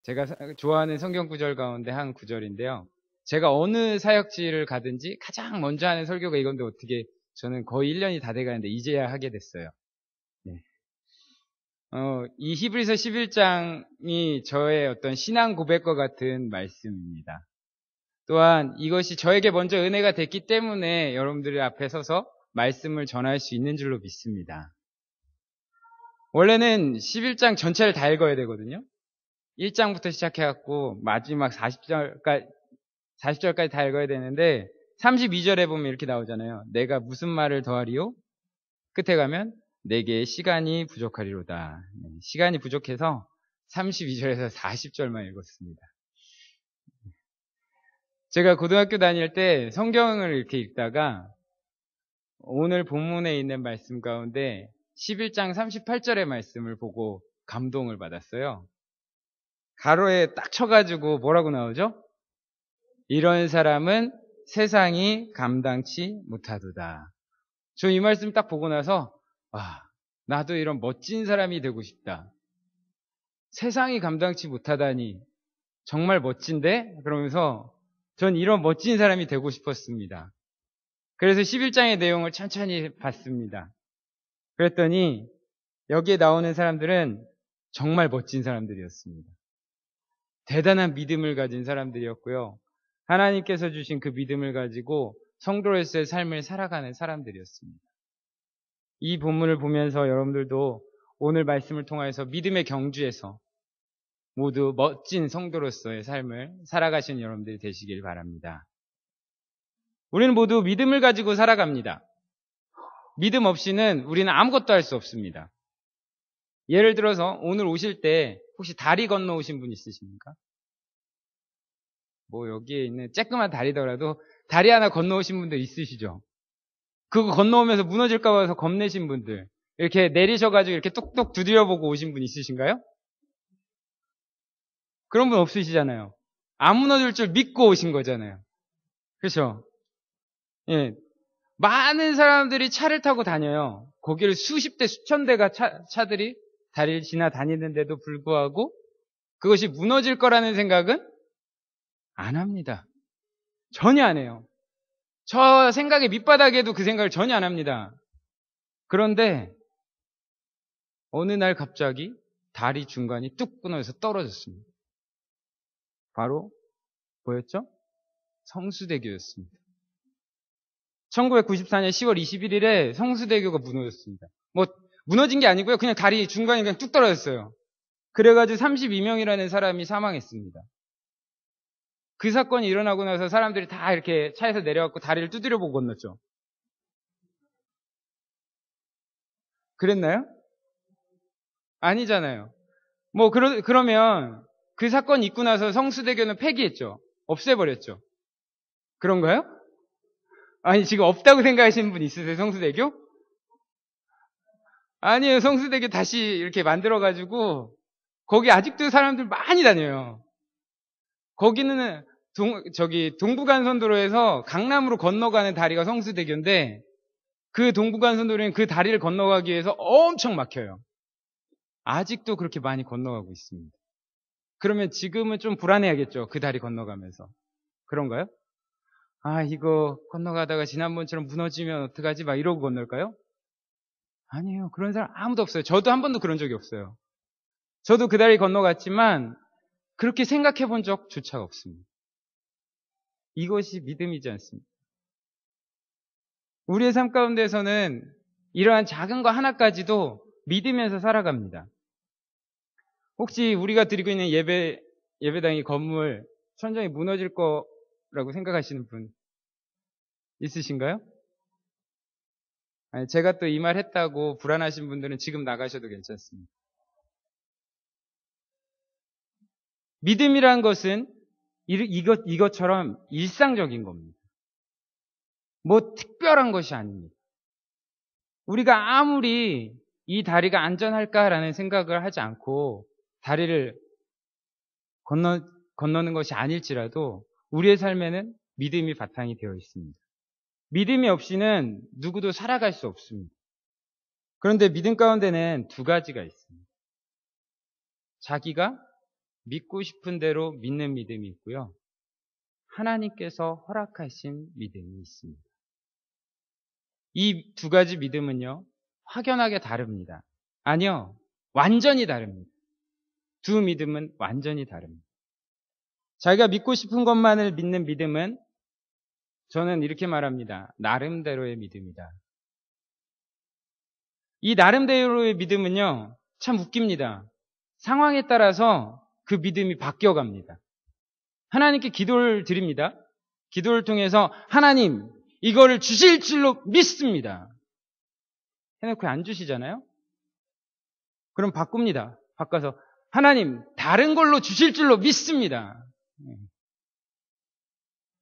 제가 좋아하는 성경 구절 가운데 한 구절인데요. 제가 어느 사역지를 가든지 가장 먼저 하는 설교가 이건데 어떻게 저는 거의 1년이 다 돼가는데 이제야 하게 됐어요. 네. 이 히브리서 11장이 저의 어떤 신앙 고백과 같은 말씀입니다. 또한 이것이 저에게 먼저 은혜가 됐기 때문에 여러분들 앞에 서서 말씀을 전할 수 있는 줄로 믿습니다. 원래는 11장 전체를 다 읽어야 되거든요. 1장부터 시작해갖고 마지막 40절까지 다 읽어야 되는데 32절에 보면 이렇게 나오잖아요. 내가 무슨 말을 더하리요? 끝에 가면 내게 시간이 부족하리로다. 시간이 부족해서 32절에서 40절만 읽었습니다. 제가 고등학교 다닐 때 성경을 이렇게 읽다가 오늘 본문에 있는 말씀 가운데 11장 38절의 말씀을 보고 감동을 받았어요. 가로에 딱 쳐가지고 뭐라고 나오죠? 이런 사람은 세상이 감당치 못하도다. 저 이 말씀 딱 보고 나서 나도 이런 멋진 사람이 되고 싶다. 세상이 감당치 못하다니 정말 멋진데? 그러면서 전 이런 멋진 사람이 되고 싶었습니다. 그래서 11장의 내용을 천천히 봤습니다. 그랬더니 여기에 나오는 사람들은 정말 멋진 사람들이었습니다. 대단한 믿음을 가진 사람들이었고요. 하나님께서 주신 그 믿음을 가지고 성도로서의 삶을 살아가는 사람들이었습니다. 이 본문을 보면서 여러분들도 오늘 말씀을 통해서 믿음의 경주에서 모두 멋진 성도로서의 삶을 살아가시는 여러분들이 되시길 바랍니다. 우리는 모두 믿음을 가지고 살아갑니다. 믿음 없이는 우리는 아무것도 할 수 없습니다. 예를 들어서 오늘 오실 때 혹시 다리 건너 오신 분 있으십니까? 뭐 여기에 있는 쬐끄만 다리더라도 다리 하나 건너 오신 분들 있으시죠? 그거 건너오면서 무너질까 봐서 겁내신 분들, 이렇게 내리셔가지고 이렇게 뚝뚝 두드려보고 오신 분 있으신가요? 그런 분 없으시잖아요. 안 무너질 줄 믿고 오신 거잖아요. 그렇죠? 예. 많은 사람들이 차를 타고 다녀요. 거기를 수십 대, 수천 대가 차들이 다리를 지나다니는데도 불구하고 그것이 무너질 거라는 생각은 안 합니다. 전혀 안 해요. 저 생각의 밑바닥에도 그 생각을 전혀 안 합니다. 그런데 어느 날 갑자기 다리 중간이 뚝 끊어져서 떨어졌습니다. 바로 뭐였죠? 성수대교였습니다. 1994년 10월 21일에 성수대교가 무너졌습니다. 뭐 무너진 게 아니고요. 그냥 다리 중간이 그냥 뚝 떨어졌어요. 그래가지고 32명이라는 사람이 사망했습니다. 그 사건이 일어나고 나서 사람들이 다 이렇게 차에서 내려갖고 다리를 두드려 보고 건넜죠. 그랬나요? 아니잖아요. 뭐 그러면 그 사건이 있고 나서 성수대교는 폐기했죠. 없애버렸죠. 그런가요? 아니 지금 없다고 생각하시는 분 있으세요? 성수대교? 아니에요. 성수대교 다시 이렇게 만들어가지고 거기 아직도 사람들 많이 다녀요. 거기는 동부간선도로에서 강남으로 건너가는 다리가 성수대교인데 그 동부간선도로는 그 다리를 건너가기 위해서 엄청 막혀요. 아직도 그렇게 많이 건너가고 있습니다. 그러면 지금은 좀 불안해야겠죠. 그 다리 건너가면서. 그런가요? 이거 건너가다가 지난번처럼 무너지면 어떡하지? 막 이러고 건널까요? 아니에요. 그런 사람 아무도 없어요. 저도 한 번도 그런 적이 없어요. 저도 그 다리 건너갔지만 그렇게 생각해 본 적조차 없습니다. 이것이 믿음이지 않습니까? 우리의 삶 가운데서는 이러한 작은 거 하나까지도 믿으면서 살아갑니다. 혹시 우리가 드리고 있는 예배당이 건물 천장이 무너질 거라고 생각하시는 분 있으신가요? 아니, 제가 또 이 말 했다고 불안하신 분들은 지금 나가셔도 괜찮습니다. 믿음이란 것은 이것처럼 일상적인 겁니다. 뭐 특별한 것이 아닙니다. 우리가 아무리 이 다리가 안전할까라는 생각을 하지 않고 다리를 건너는 것이 아닐지라도 우리의 삶에는 믿음이 바탕이 되어 있습니다. 믿음이 없이는 누구도 살아갈 수 없습니다. 그런데 믿음 가운데는 두 가지가 있습니다. 자기가 믿고 싶은 대로 믿는 믿음이 있고요. 하나님께서 허락하신 믿음이 있습니다. 이 두 가지 믿음은요, 확연하게 다릅니다. 아니요, 완전히 다릅니다. 두 믿음은 완전히 다릅니다. 자기가 믿고 싶은 것만을 믿는 믿음은 저는 이렇게 말합니다. 나름대로의 믿음이다. 이 나름대로의 믿음은요, 참 웃깁니다. 상황에 따라서 그 믿음이 바뀌어갑니다. 하나님께 기도를 드립니다. 기도를 통해서 하나님, 이거를 주실 줄로 믿습니다. 해놓고 안 주시잖아요? 그럼 바꿉니다. 바꿔서 하나님, 다른 걸로 주실 줄로 믿습니다.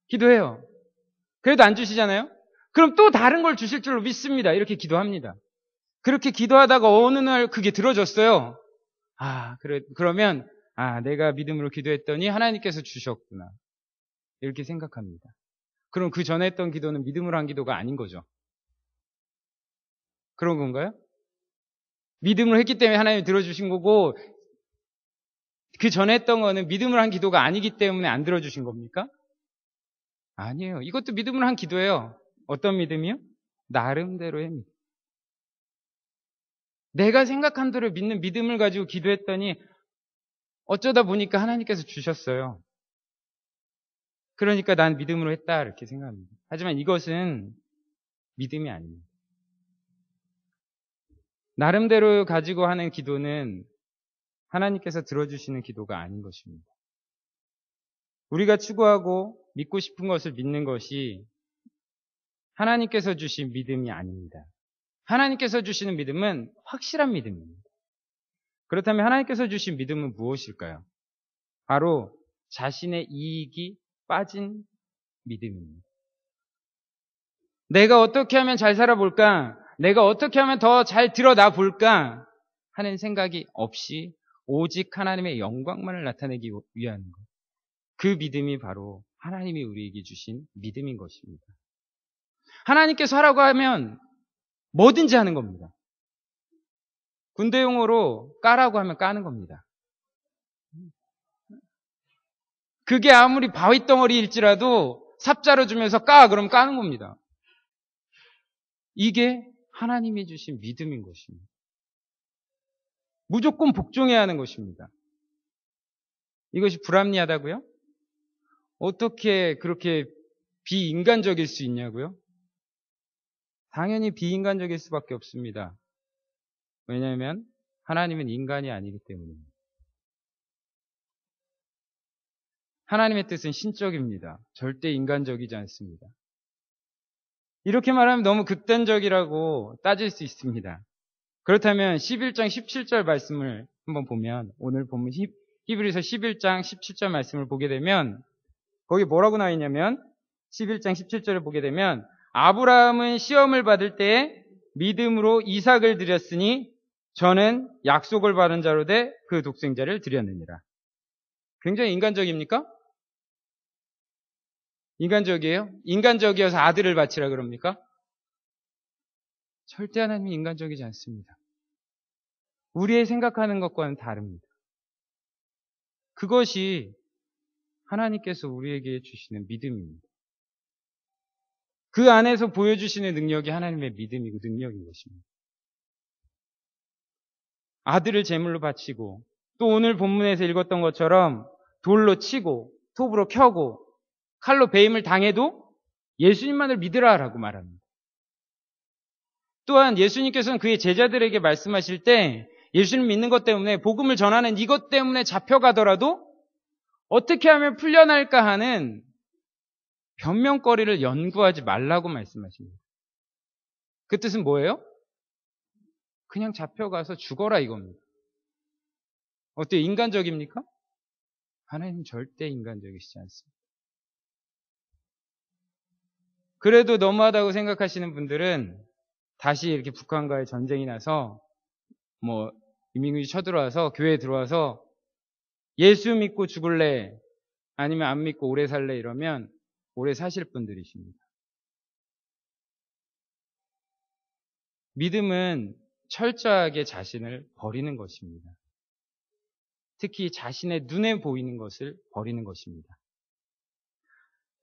기도해요. 그래도 안 주시잖아요? 그럼 또 다른 걸 주실 줄로 믿습니다. 이렇게 기도합니다. 그렇게 기도하다가 어느 날 그게 들어졌어요. 그러면, 내가 믿음으로 기도했더니 하나님께서 주셨구나. 이렇게 생각합니다. 그럼 그 전에 했던 기도는 믿음으로 한 기도가 아닌 거죠. 그런 건가요? 믿음으로 했기 때문에 하나님이 들어주신 거고, 그 전에 했던 거는 믿음으로 한 기도가 아니기 때문에 안 들어주신 겁니까? 아니에요. 이것도 믿음으로 한 기도예요. 어떤 믿음이요? 나름대로의 믿음. 내가 생각한 대로 믿는 믿음을 가지고 기도했더니 어쩌다 보니까 하나님께서 주셨어요. 그러니까 난 믿음으로 했다 이렇게 생각합니다. 하지만 이것은 믿음이 아닙니다. 나름대로 가지고 하는 기도는 하나님께서 들어주시는 기도가 아닌 것입니다. 우리가 추구하고 믿고 싶은 것을 믿는 것이 하나님께서 주신 믿음이 아닙니다. 하나님께서 주시는 믿음은 확실한 믿음입니다. 그렇다면 하나님께서 주신 믿음은 무엇일까요? 바로 자신의 이익이 빠진 믿음입니다. 내가 어떻게 하면 잘 살아볼까? 내가 어떻게 하면 더 잘 드러나 볼까? 하는 생각이 없이 오직 하나님의 영광만을 나타내기 위한 것. 그 믿음이 바로 하나님이 우리에게 주신 믿음인 것입니다. 하나님께서 하라고 하면 뭐든지 하는 겁니다. 군대 용어로 까라고 하면 까는 겁니다. 그게 아무리 바위덩어리일지라도 삽자루 주면서 그럼 까는 겁니다. 이게 하나님이 주신 믿음인 것입니다. 무조건 복종해야 하는 것입니다. 이것이 불합리하다고요? 어떻게 그렇게 비인간적일 수 있냐고요? 당연히 비인간적일 수밖에 없습니다. 왜냐하면 하나님은 인간이 아니기 때문입니다. 하나님의 뜻은 신적입니다. 절대 인간적이지 않습니다. 이렇게 말하면 너무 극단적이라고 따질 수 있습니다. 그렇다면 11장 17절 말씀을 한번 보면, 오늘 보면 히브리서 11장 17절 말씀을 보게 되면 거기 뭐라고 나와 있냐면 11장 17절을 보게 되면 아브라함은 시험을 받을 때에 믿음으로 이삭을 드렸으니 저는 약속을 받은 자로 돼 그 독생자를 드렸느니라. 굉장히 인간적입니까? 인간적이에요? 인간적이어서 아들을 바치라 그럽니까? 절대 하나님이 인간적이지 않습니다. 우리의 생각하는 것과는 다릅니다. 그것이 하나님께서 우리에게 주시는 믿음입니다. 그 안에서 보여주시는 능력이 하나님의 믿음이고 능력인 것입니다. 아들을 제물로 바치고 또 오늘 본문에서 읽었던 것처럼 돌로 치고 톱으로 켜고 칼로 배임을 당해도 예수님만을 믿으라라고 말합니다. 또한 예수님께서는 그의 제자들에게 말씀하실 때 예수님 믿는 것 때문에 복음을 전하는 이것 때문에 잡혀가더라도 어떻게 하면 풀려날까 하는 변명거리를 연구하지 말라고 말씀하십니다. 그 뜻은 뭐예요? 그냥 잡혀가서 죽어라 이겁니다. 어때요? 인간적입니까? 하나님은 절대 인간적이시지 않습니다. 그래도 너무하다고 생각하시는 분들은 다시 이렇게 북한과의 전쟁이 나서 이민군이 쳐들어와서 교회에 들어와서 예수 믿고 죽을래 아니면 안 믿고 오래 살래 이러면 오래 사실 분들이십니다. 믿음은 철저하게 자신을 버리는 것입니다. 특히 자신의 눈에 보이는 것을 버리는 것입니다.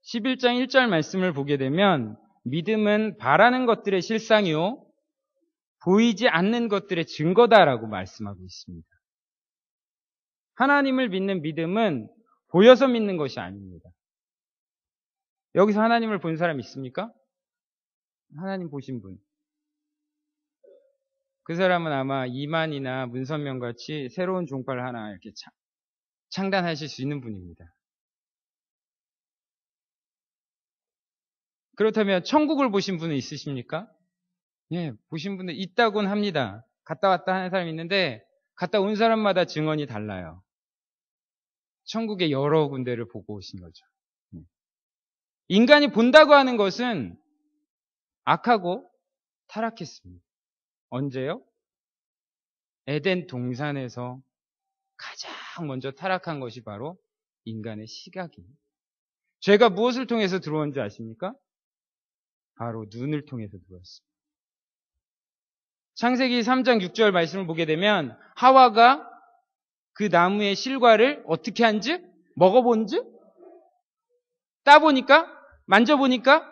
11장 1절 말씀을 보게 되면 믿음은 바라는 것들의 실상이요 보이지 않는 것들의 증거다라고 말씀하고 있습니다. 하나님을 믿는 믿음은 보여서 믿는 것이 아닙니다. 여기서 하나님을 본 사람 있습니까? 하나님 보신 분. 그 사람은 아마 이만이나 문선명 같이 새로운 종파를 하나 이렇게 창단하실 수 있는 분입니다. 그렇다면 천국을 보신 분은 있으십니까? 예, 보신 분들 있다곤 합니다. 갔다 왔다 하는 사람이 있는데 갔다 온 사람마다 증언이 달라요. 천국의 여러 군데를 보고 오신 거죠. 인간이 본다고 하는 것은 악하고 타락했습니다. 언제요? 에덴 동산에서 가장 먼저 타락한 것이 바로 인간의 시각입니다. 죄가 무엇을 통해서 들어온지 아십니까? 바로 눈을 통해서 들어왔습니다. 창세기 3장 6절 말씀을 보게 되면 하와가 그 나무의 실과를 어떻게 한즉? 먹어본즉? 따보니까? 만져보니까?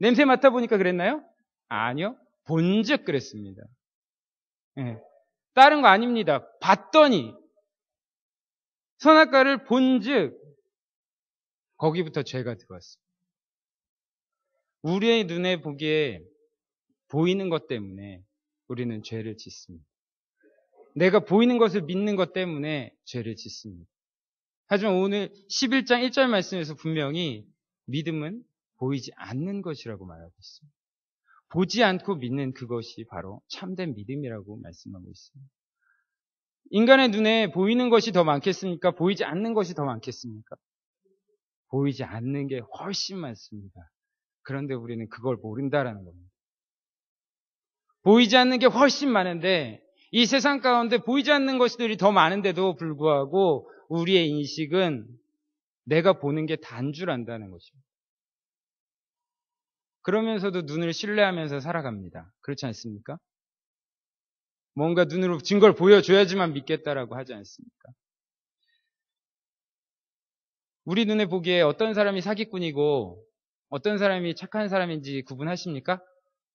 냄새 맡아보니까 그랬나요? 아니요. 본즉 그랬습니다. 예. 다른 거 아닙니다. 봤더니 선악과를 본즉 거기부터 죄가 들어왔습니다. 우리의 눈에 보기에 보이는 것 때문에 우리는 죄를 짓습니다. 내가 보이는 것을 믿는 것 때문에 죄를 짓습니다. 하지만 오늘 11장 1절 말씀에서 분명히 믿음은 보이지 않는 것이라고 말하고 있습니다. 보지 않고 믿는 그것이 바로 참된 믿음이라고 말씀하고 있습니다. 인간의 눈에 보이는 것이 더 많겠습니까? 보이지 않는 것이 더 많겠습니까? 보이지 않는 게 훨씬 많습니다. 그런데 우리는 그걸 모른다라는 겁니다. 보이지 않는 게 훨씬 많은데 이 세상 가운데 보이지 않는 것들이 더 많은데도 불구하고 우리의 인식은 내가 보는 게 단 줄 안다는 것입니다. 그러면서도 눈을 신뢰하면서 살아갑니다. 그렇지 않습니까? 뭔가 눈으로 증거를 보여줘야지만 믿겠다라고 하지 않습니까? 우리 눈에 보기에 어떤 사람이 사기꾼이고 어떤 사람이 착한 사람인지 구분하십니까?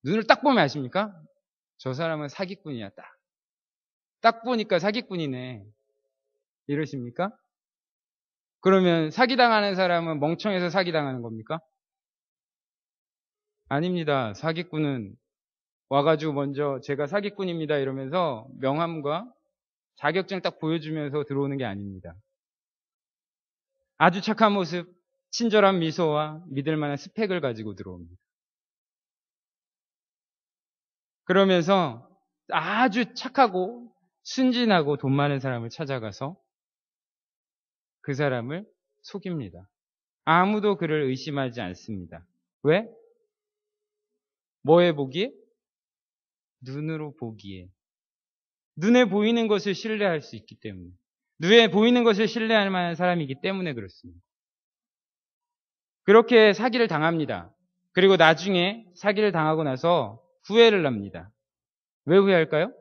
눈을 딱 보면 아십니까? 저 사람은 사기꾼이야, 딱. 딱 보니까 사기꾼이네. 이러십니까? 그러면 사기당하는 사람은 멍청해서 사기당하는 겁니까? 아닙니다. 사기꾼은 와가지고 먼저 제가 사기꾼입니다 이러면서 명함과 자격증 딱 보여주면서 들어오는 게 아닙니다. 아주 착한 모습, 친절한 미소와 믿을 만한 스펙을 가지고 들어옵니다. 그러면서 아주 착하고 순진하고 돈 많은 사람을 찾아가서 그 사람을 속입니다. 아무도 그를 의심하지 않습니다. 왜? 뭐에 보기에? 눈으로 보기에. 눈에 보이는 것을 신뢰할 수 있기 때문에. 눈에 보이는 것을 신뢰할 만한 사람이기 때문에 그렇습니다. 그렇게 사기를 당합니다. 그리고 나중에 사기를 당하고 나서 후회를 합니다. 왜 후회할까요?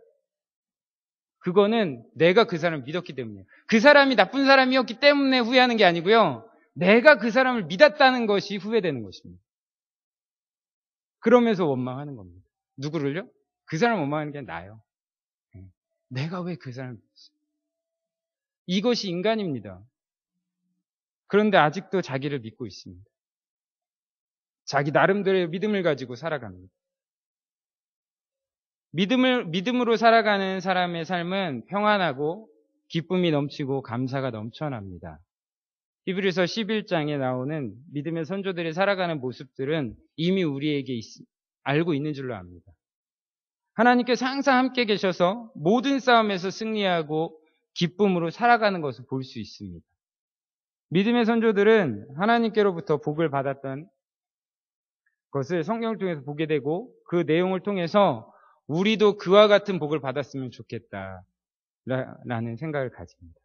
그거는 내가 그 사람을 믿었기 때문이에요. 그 사람이 나쁜 사람이었기 때문에 후회하는 게 아니고요. 내가 그 사람을 믿었다는 것이 후회되는 것입니다. 그러면서 원망하는 겁니다. 누구를요? 그 사람을 원망하는 게 나요. 내가 왜 그 사람을 믿었어? 이것이 인간입니다. 그런데 아직도 자기를 믿고 있습니다. 자기 나름대로의 믿음을 가지고 살아갑니다. 믿음으로 살아가는 사람의 삶은 평안하고 기쁨이 넘치고 감사가 넘쳐납니다. 히브리서 11장에 나오는 믿음의 선조들이 살아가는 모습들은 이미 우리에게 알고 있는 줄로 압니다. 하나님께서 항상 함께 계셔서 모든 싸움에서 승리하고 기쁨으로 살아가는 것을 볼 수 있습니다. 믿음의 선조들은 하나님께로부터 복을 받았던 것을 성경을 통해서 보게 되고 그 내용을 통해서 우리도 그와 같은 복을 받았으면 좋겠다라는 생각을 가집니다.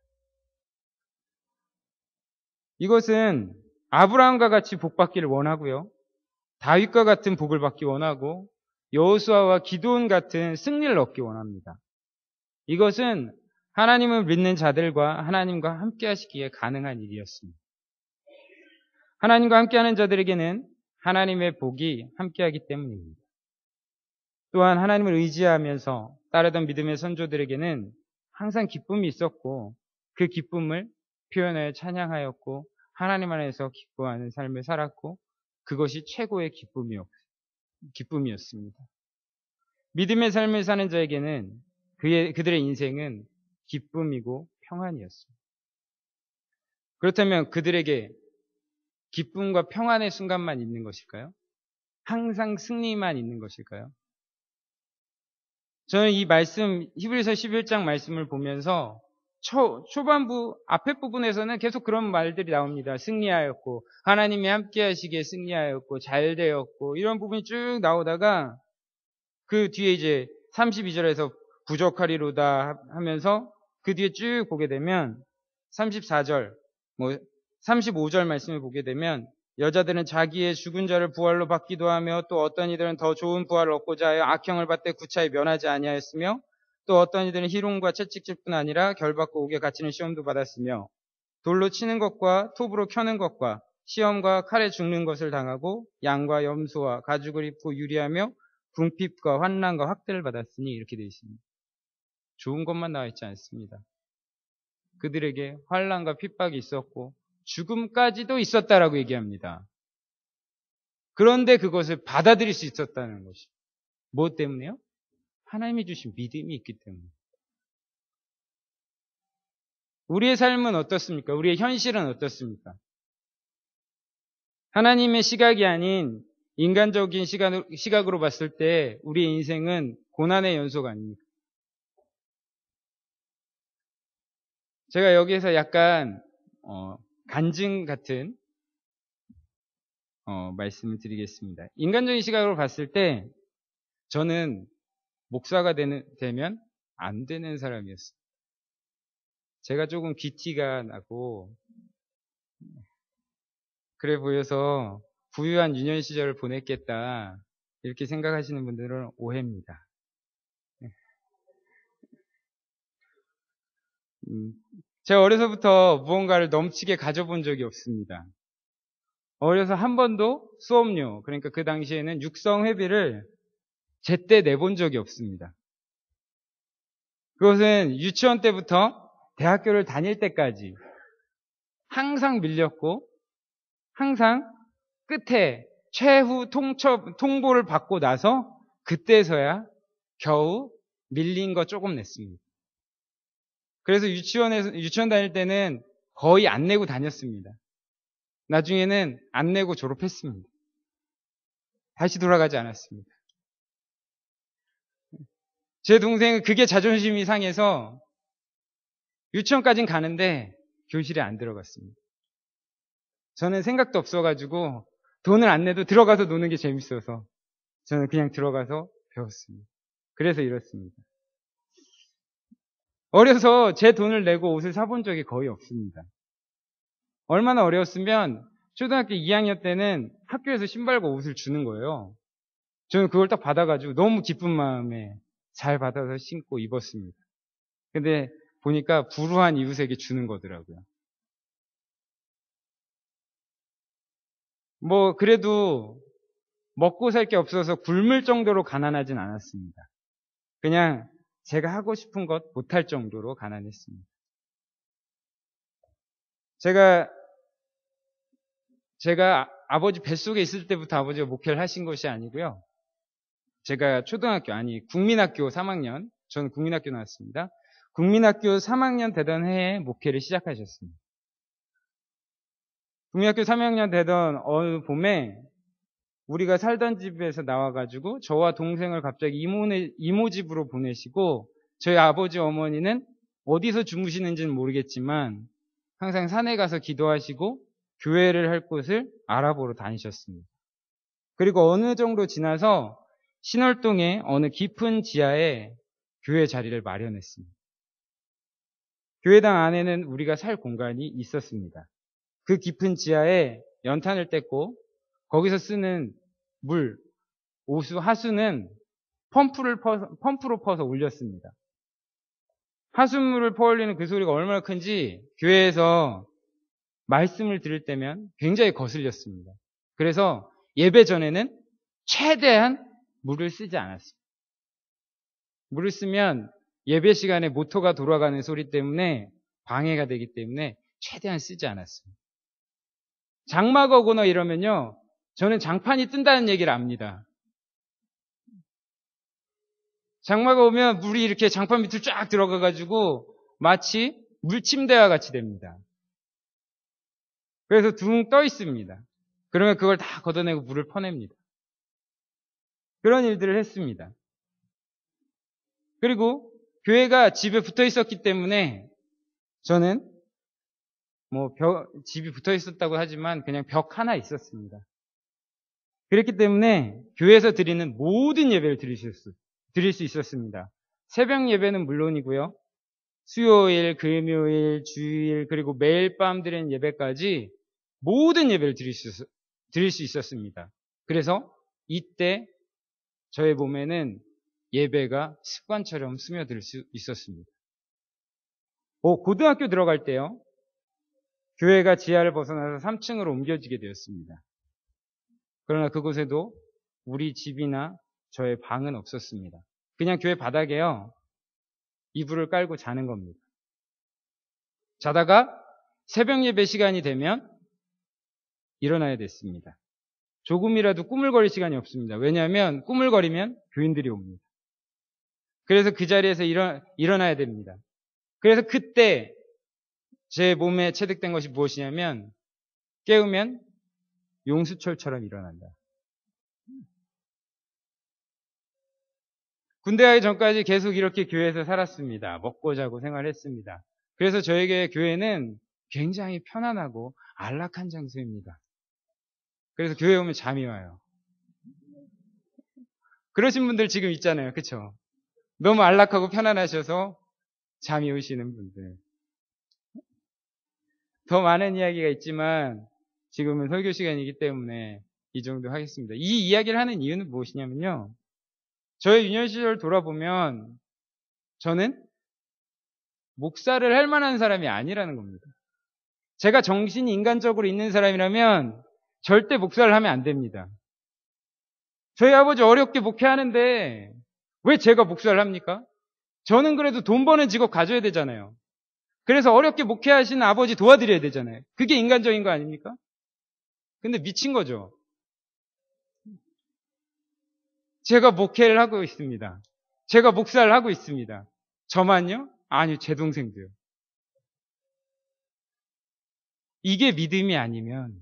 이것은 아브라함과 같이 복 받기를 원하고요. 다윗과 같은 복을 받기 원하고 여호수아와 기드온 같은 승리를 얻기 원합니다. 이것은 하나님을 믿는 자들과 하나님과 함께 하시기에 가능한 일이었습니다. 하나님과 함께하는 자들에게는 하나님의 복이 함께하기 때문입니다. 또한 하나님을 의지하면서 따르던 믿음의 선조들에게는 항상 기쁨이 있었고 그 기쁨을 표현하여 찬양하였고 하나님 안에서 기뻐하는 삶을 살았고 그것이 최고의 기쁨이었습니다. 믿음의 삶을 사는 자에게는 그들의 인생은 기쁨이고 평안이었습니다. 그렇다면 그들에게 기쁨과 평안의 순간만 있는 것일까요? 항상 승리만 있는 것일까요? 저는 이 말씀, 히브리서 11장 말씀을 보면서 초반부, 앞에 부분에서는 계속 그런 말들이 나옵니다. 승리하였고, 하나님이 함께 하시기에 승리하였고, 잘 되었고, 이런 부분이 쭉 나오다가 그 뒤에 이제 32절에서 부족하리로다 하면서 그 뒤에 쭉 보게 되면 34절, 35절 말씀을 보게 되면 여자들은 자기의 죽은 자를 부활로 받기도 하며 또 어떤 이들은 더 좋은 부활을 얻고자 하여 악형을 받되 구차히 면하지 아니하였으며 또 어떤 이들은 희롱과 채찍질뿐 아니라 결받고 옥에 갇히는 시험도 받았으며 돌로 치는 것과 톱으로 켜는 것과 시험과 칼에 죽는 것을 당하고 양과 염소와 가죽을 입고 유리하며 궁핍과 환난과 학대를 받았으니 이렇게 되어 있습니다. 좋은 것만 나와 있지 않습니다. 그들에게 환난과 핍박이 있었고 죽음까지도 있었다라고 얘기합니다. 그런데 그것을 받아들일 수 있었다는 것이 무엇 때문에요? 하나님이 주신 믿음이 있기 때문에. 우리의 삶은 어떻습니까? 우리의 현실은 어떻습니까? 하나님의 시각이 아닌 인간적인 시각으로 봤을 때 우리의 인생은 고난의 연속 아닙니까? 제가 여기에서 약간 간증 같은 말씀을 드리겠습니다. 인간적인 시각으로 봤을 때 저는 목사가 되면 안 되는 사람이었어요. 제가 조금 귀티가 나고 그래 보여서 부유한 유년 시절을 보냈겠다 이렇게 생각하시는 분들은 오해입니다. 제가 어려서부터 무언가를 넘치게 가져본 적이 없습니다. 어려서 한 번도 수업료, 그러니까 그 당시에는 육성 회비를 제때 내본 적이 없습니다. 그것은 유치원 때부터 대학교를 다닐 때까지 항상 밀렸고 항상 끝에 최후 통보를 받고 나서 그때서야 겨우 밀린 거 조금 냈습니다. 그래서 유치원 다닐 때는 거의 안 내고 다녔습니다. 나중에는 안 내고 졸업했습니다. 다시 돌아가지 않았습니다. 제 동생은 그게 자존심이 상해서 유치원까지는 가는데 교실에 안 들어갔습니다. 저는 생각도 없어가지고 돈을 안 내도 들어가서 노는 게 재밌어서 저는 그냥 들어가서 배웠습니다. 그래서 이렇습니다. 어려서 제 돈을 내고 옷을 사본 적이 거의 없습니다. 얼마나 어려웠으면 초등학교 2학년 때는 학교에서 신발과 옷을 주는 거예요. 저는 그걸 딱 받아가지고 너무 기쁜 마음에 잘 받아서 신고 입었습니다. 근데 보니까 불우한 이웃에게 주는 거더라고요. 그래도 먹고 살 게 없어서 굶을 정도로 가난하진 않았습니다. 그냥 제가 하고 싶은 것 못할 정도로 가난했습니다. 제가 아버지 뱃속에 있을 때부터 아버지가 목회를 하신 것이 아니고요. 제가 국민학교 3학년, 저는 국민학교 나왔습니다. 국민학교 3학년 되던 해에 목회를 시작하셨습니다. 국민학교 3학년 되던 어느 봄에 우리가 살던 집에서 나와가지고 저와 동생을 갑자기 이모 집으로 보내시고 저희 아버지 어머니는 어디서 주무시는지는 모르겠지만 항상 산에 가서 기도하시고 교회를 할 곳을 알아보러 다니셨습니다. 그리고 어느 정도 지나서 신월동의 어느 깊은 지하에 교회 자리를 마련했습니다. 교회당 안에는 우리가 살 공간이 있었습니다. 그 깊은 지하에 연탄을 뗐고 거기서 쓰는 물, 오수, 하수는 펌프로 퍼서 올렸습니다. 하수물을 퍼올리는 그 소리가 얼마나 큰지 교회에서 말씀을 들을 때면 굉장히 거슬렸습니다. 그래서 예배 전에는 최대한 물을 쓰지 않았습니다. 물을 쓰면 예배 시간에 모터가 돌아가는 소리 때문에 방해가 되기 때문에 최대한 쓰지 않았습니다. 장마가 오거나 이러면요, 저는 장판이 뜬다는 얘기를 압니다. 장마가 오면 물이 이렇게 장판 밑으로 쫙 들어가가지고 마치 물침대와 같이 됩니다. 그래서 둥 떠 있습니다. 그러면 그걸 다 걷어내고 물을 퍼냅니다. 그런 일들을 했습니다. 그리고 교회가 집에 붙어 있었기 때문에 저는 집이 붙어 있었다고 하지만 그냥 벽 하나 있었습니다. 그렇기 때문에 교회에서 드리는 모든 예배를 드릴 수 있었습니다. 새벽 예배는 물론이고요. 수요일, 금요일, 주일, 그리고 매일 밤 드리는 예배까지 모든 예배를 드릴 수 있었습니다. 그래서 이때 저의 몸에는 예배가 습관처럼 스며들 수 있었습니다. 고등학교 들어갈 때요. 교회가 지하를 벗어나서 3층으로 옮겨지게 되었습니다. 그러나 그곳에도 우리 집이나 저의 방은 없었습니다. 그냥 교회 바닥에요. 이불을 깔고 자는 겁니다. 자다가 새벽 예배 시간이 되면 일어나야 됐습니다. 조금이라도 꾸물거릴 시간이 없습니다. 왜냐하면 꾸물거리면 교인들이 옵니다. 그래서 그 자리에서 일어나야 됩니다. 그래서 그때 제 몸에 체득된 것이 무엇이냐면 깨우면 용수철처럼 일어난다. 군대 가기 전까지 계속 이렇게 교회에서 살았습니다. 먹고 자고 생활했습니다. 그래서 저에게 교회는 굉장히 편안하고 안락한 장소입니다. 그래서 교회 오면 잠이 와요. 그러신 분들 지금 있잖아요. 그쵸? 너무 안락하고 편안하셔서 잠이 오시는 분들. 더 많은 이야기가 있지만 지금은 설교 시간이기 때문에 이 정도 하겠습니다. 이 이야기를 하는 이유는 무엇이냐면요. 저의 유년 시절 돌아보면 저는 목사를 할 만한 사람이 아니라는 겁니다. 제가 정신이 인간적으로 있는 사람이라면 절대 목사를 하면 안 됩니다. 저희 아버지 어렵게 목회하는데 왜 제가 목사를 합니까? 저는 그래도 돈 버는 직업 가져야 되잖아요. 그래서 어렵게 목회하시는 아버지 도와드려야 되잖아요. 그게 인간적인 거 아닙니까? 근데 미친 거죠. 제가 목회를 하고 있습니다. 제가 목사를 하고 있습니다. 저만요? 아니요, 제 동생도요. 이게 믿음이 아니면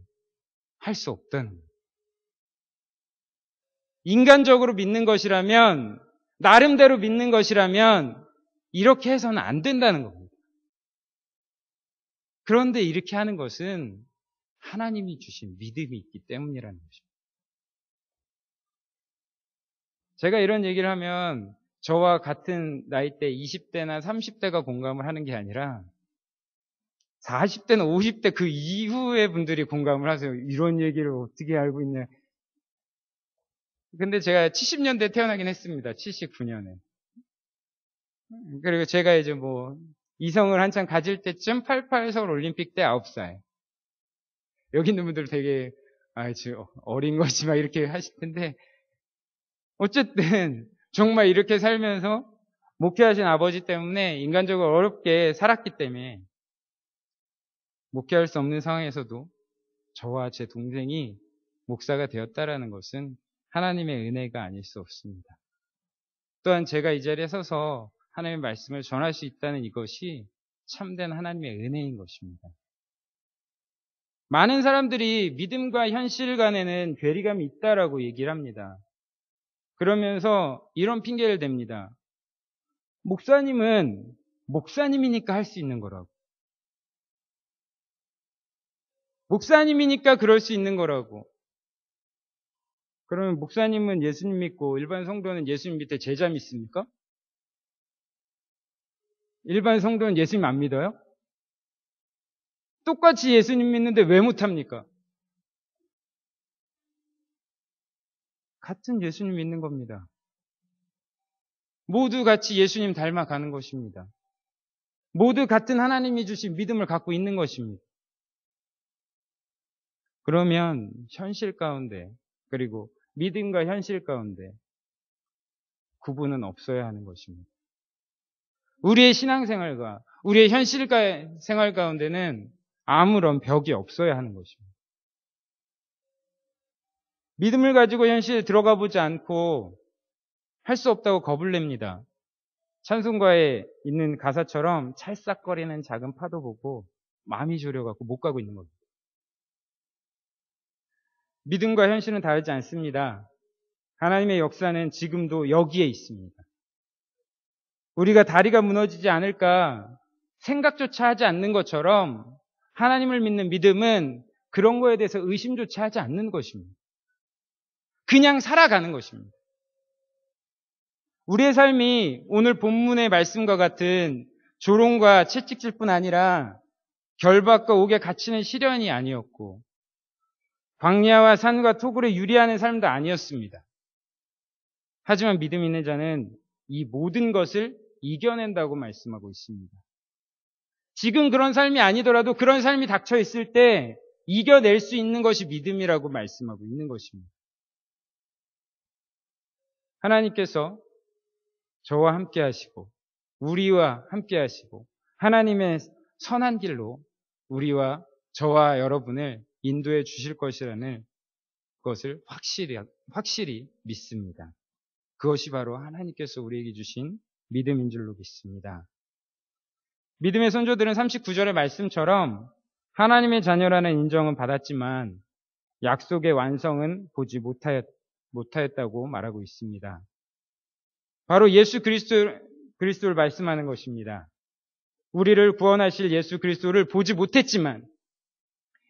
할 수 없다는 거예요. 인간적으로 믿는 것이라면, 나름대로 믿는 것이라면 이렇게 해서는 안 된다는 겁니다. 그런데 이렇게 하는 것은 하나님이 주신 믿음이 있기 때문이라는 것입니다. 제가 이런 얘기를 하면 저와 같은 나이대 20대나 30대가 공감을 하는 게 아니라 40대나 50대 그 이후의 분들이 공감을 하세요. 이런 얘기를 어떻게 알고 있냐. 근데 제가 70년대에 태어나긴 했습니다. 79년에. 그리고 제가 이제 이성을 한창 가질 때쯤 88 서울 올림픽 때 9살. 여기 있는 분들 되게 어린 거지 막 이렇게 하실 텐데 어쨌든 정말 이렇게 살면서 목회하신 아버지 때문에 인간적으로 어렵게 살았기 때문에 목회할 수 없는 상황에서도 저와 제 동생이 목사가 되었다라는 것은 하나님의 은혜가 아닐 수 없습니다. 또한 제가 이 자리에 서서 하나님의 말씀을 전할 수 있다는 이것이 참된 하나님의 은혜인 것입니다. 많은 사람들이 믿음과 현실 간에는 괴리감이 있다라고 얘기를 합니다. 그러면서 이런 핑계를 댑니다. 목사님은 목사님이니까 할 수 있는 거라고. 목사님이니까 그럴 수 있는 거라고. 그러면 목사님은 예수님 믿고 일반 성도는 예수님 밑에 제자 믿습니까? 일반 성도는 예수님 안 믿어요? 똑같이 예수님 믿는데 왜 못합니까? 같은 예수님 믿는 겁니다. 모두 같이 예수님 닮아가는 것입니다. 모두 같은 하나님이 주신 믿음을 갖고 있는 것입니다. 그러면 현실 가운데, 그리고 믿음과 현실 가운데 구분은 없어야 하는 것입니다. 우리의 신앙생활과 우리의 현실 생활 가운데는 아무런 벽이 없어야 하는 것입니다. 믿음을 가지고 현실에 들어가 보지 않고 할 수 없다고 겁을 냅니다. 찬송가에 있는 가사처럼 찰싹거리는 작은 파도 보고 마음이 졸여갖고 못 가고 있는 겁니다. 믿음과 현실은 다르지 않습니다. 하나님의 역사는 지금도 여기에 있습니다. 우리가 다리가 무너지지 않을까 생각조차 하지 않는 것처럼 하나님을 믿는 믿음은 그런 거에 대해서 의심조차 하지 않는 것입니다. 그냥 살아가는 것입니다. 우리의 삶이 오늘 본문의 말씀과 같은 조롱과 채찍질 뿐 아니라 결박과 옥에 갇히는 시련이 아니었고 광야와 산과 토굴에 유리하는 삶도 아니었습니다. 하지만 믿음 있는 자는 이 모든 것을 이겨낸다고 말씀하고 있습니다. 지금 그런 삶이 아니더라도 그런 삶이 닥쳐 있을 때 이겨낼 수 있는 것이 믿음이라고 말씀하고 있는 것입니다. 하나님께서 저와 함께 하시고 우리와 함께 하시고 하나님의 선한 길로 우리와 저와 여러분을 인도해 주실 것이라는 것을 확실히 믿습니다. 그것이 바로 하나님께서 우리에게 주신 믿음인 줄로 믿습니다. 믿음의 선조들은 39절의 말씀처럼 하나님의 자녀라는 인정은 받았지만 약속의 완성은 보지 못하였다고 말하고 있습니다. 바로 예수 그리스도를 말씀하는 것입니다. 우리를 구원하실 예수 그리스도를 보지 못했지만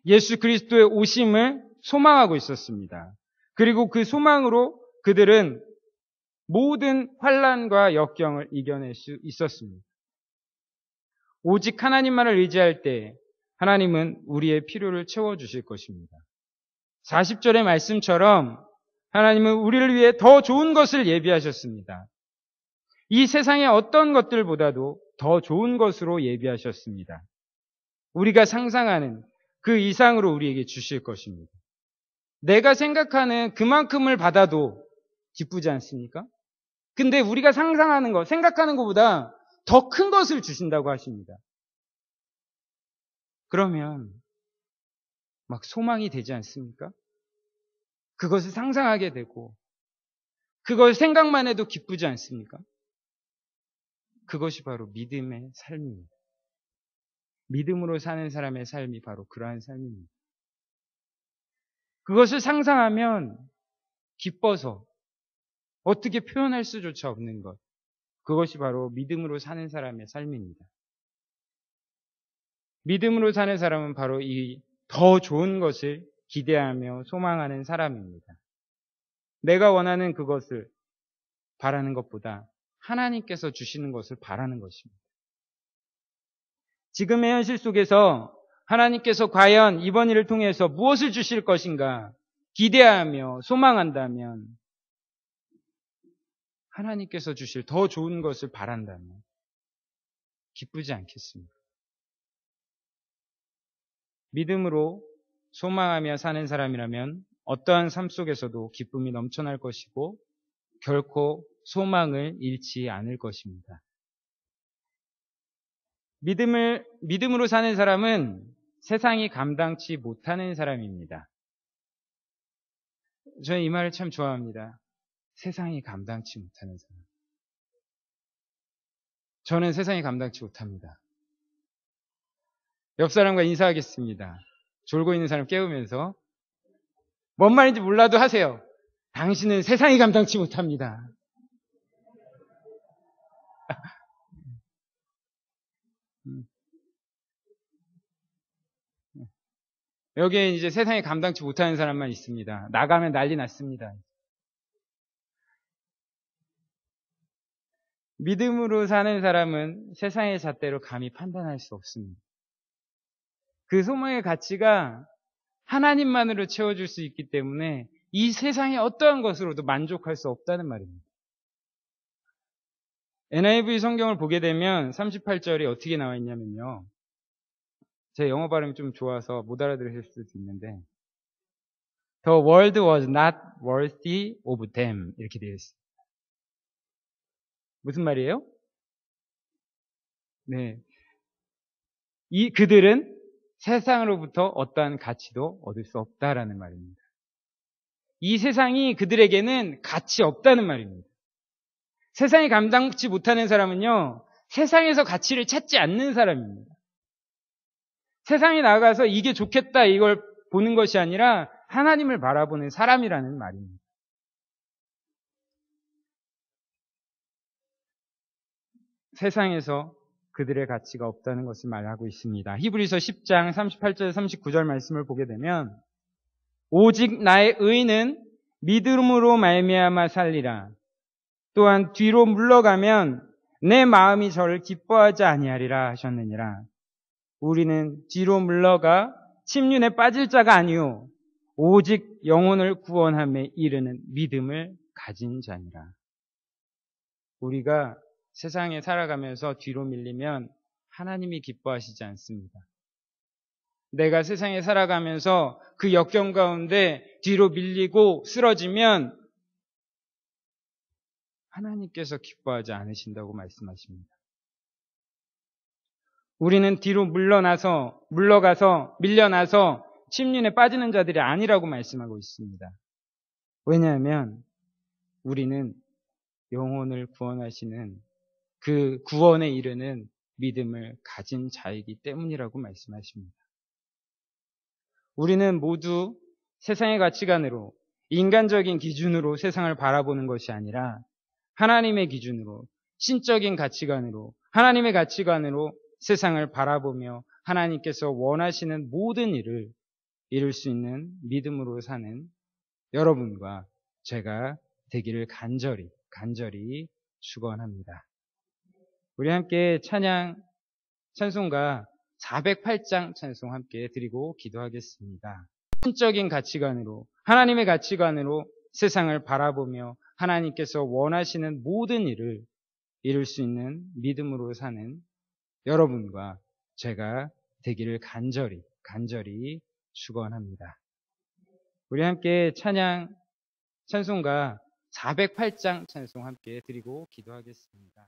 예수 그리스도의 오심을 소망하고 있었습니다. 그리고 그 소망으로 그들은 모든 환난과 역경을 이겨낼 수 있었습니다. 오직 하나님만을 의지할 때 하나님은 우리의 필요를 채워주실 것입니다. 40절의 말씀처럼 하나님은 우리를 위해 더 좋은 것을 예비하셨습니다. 이 세상의 어떤 것들보다도 더 좋은 것으로 예비하셨습니다. 우리가 상상하는 그 이상으로 우리에게 주실 것입니다. 내가 생각하는 그만큼을 받아도 기쁘지 않습니까? 근데 우리가 상상하는 것, 생각하는 것보다 더 큰 것을 주신다고 하십니다. 그러면 막 소망이 되지 않습니까? 그것을 상상하게 되고 그걸 생각만 해도 기쁘지 않습니까? 그것이 바로 믿음의 삶입니다. 믿음으로 사는 사람의 삶이 바로 그러한 삶입니다. 그것을 상상하면 기뻐서 어떻게 표현할 수조차 없는 것. 그것이 바로 믿음으로 사는 사람의 삶입니다. 믿음으로 사는 사람은 바로 이 더 좋은 것을 기대하며 소망하는 사람입니다. 내가 원하는 그것을 바라는 것보다 하나님께서 주시는 것을 바라는 것입니다. 지금의 현실 속에서 하나님께서 과연 이번 일을 통해서 무엇을 주실 것인가 기대하며 소망한다면 하나님께서 주실 더 좋은 것을 바란다면 기쁘지 않겠습니까? 믿음으로 소망하며 사는 사람이라면 어떠한 삶 속에서도 기쁨이 넘쳐날 것이고 결코 소망을 잃지 않을 것입니다. 믿음으로 사는 사람은 세상이 감당치 못하는 사람입니다. 저는 이 말을 참 좋아합니다. 세상이 감당치 못하는 사람. 저는 세상이 감당치 못합니다. 옆 사람과 인사하겠습니다. 졸고 있는 사람 깨우면서 뭔 말인지 몰라도 하세요. 당신은 세상이 감당치 못합니다. 여기에 이제 세상이 감당치 못하는 사람만 있습니다. 나가면 난리 났습니다. 믿음으로 사는 사람은 세상의 잣대로 감히 판단할 수 없습니다. 그 소망의 가치가 하나님만으로 채워줄 수 있기 때문에 이 세상의 어떠한 것으로도 만족할 수 없다는 말입니다. NIV 성경을 보게 되면 38절이 어떻게 나와 있냐면요. 제 영어 발음이 좀 좋아서 못 알아들으실 수도 있는데 The world was not worthy of them 이렇게 되어 있어요. 무슨 말이에요? 네, 그들은 세상으로부터 어떠한 가치도 얻을 수 없다라는 말입니다. 이 세상이 그들에게는 가치 없다는 말입니다. 세상이 감당치 못하는 사람은요, 세상에서 가치를 찾지 않는 사람입니다. 세상에 나가서 이게 좋겠다 이걸 보는 것이 아니라 하나님을 바라보는 사람이라는 말입니다. 세상에서 그들의 가치가 없다는 것을 말하고 있습니다. 히브리서 10장 38절 39절 말씀을 보게 되면 오직 나의 의는 믿음으로 말미암아 살리라. 또한 뒤로 물러가면 내 마음이 저를 기뻐하지 아니하리라 하셨느니라. 우리는 뒤로 물러가 침륜에 빠질 자가 아니요 오직 영혼을 구원함에 이르는 믿음을 가진 자니라. 우리가 세상에 살아가면서 뒤로 밀리면 하나님이 기뻐하시지 않습니다. 내가 세상에 살아가면서 그 역경 가운데 뒤로 밀리고 쓰러지면 하나님께서 기뻐하지 않으신다고 말씀하십니다. 우리는 뒤로 물러가서 밀려나서 침륜에 빠지는 자들이 아니라고 말씀하고 있습니다. 왜냐하면 우리는 영혼을 구원하시는 그 구원에 이르는 믿음을 가진 자이기 때문이라고 말씀하십니다. 우리는 모두 세상의 가치관으로 인간적인 기준으로 세상을 바라보는 것이 아니라 하나님의 기준으로 신적인 가치관으로 하나님의 가치관으로 세상을 바라보며 하나님께서 원하시는 모든 일을 이룰 수 있는 믿음으로 사는 여러분과 제가 되기를 간절히 축원합니다. 우리 함께 찬송가 408장 찬송 함께 드리고 기도하겠습니다. 신적인 가치관으로 하나님의 가치관으로 세상을 바라보며 하나님께서 원하시는 모든 일을 이룰 수 있는 믿음으로 사는 여러분과 제가 되기를 간절히 축원합니다. 우리 함께 찬송가 408장 찬송 함께 드리고 기도하겠습니다.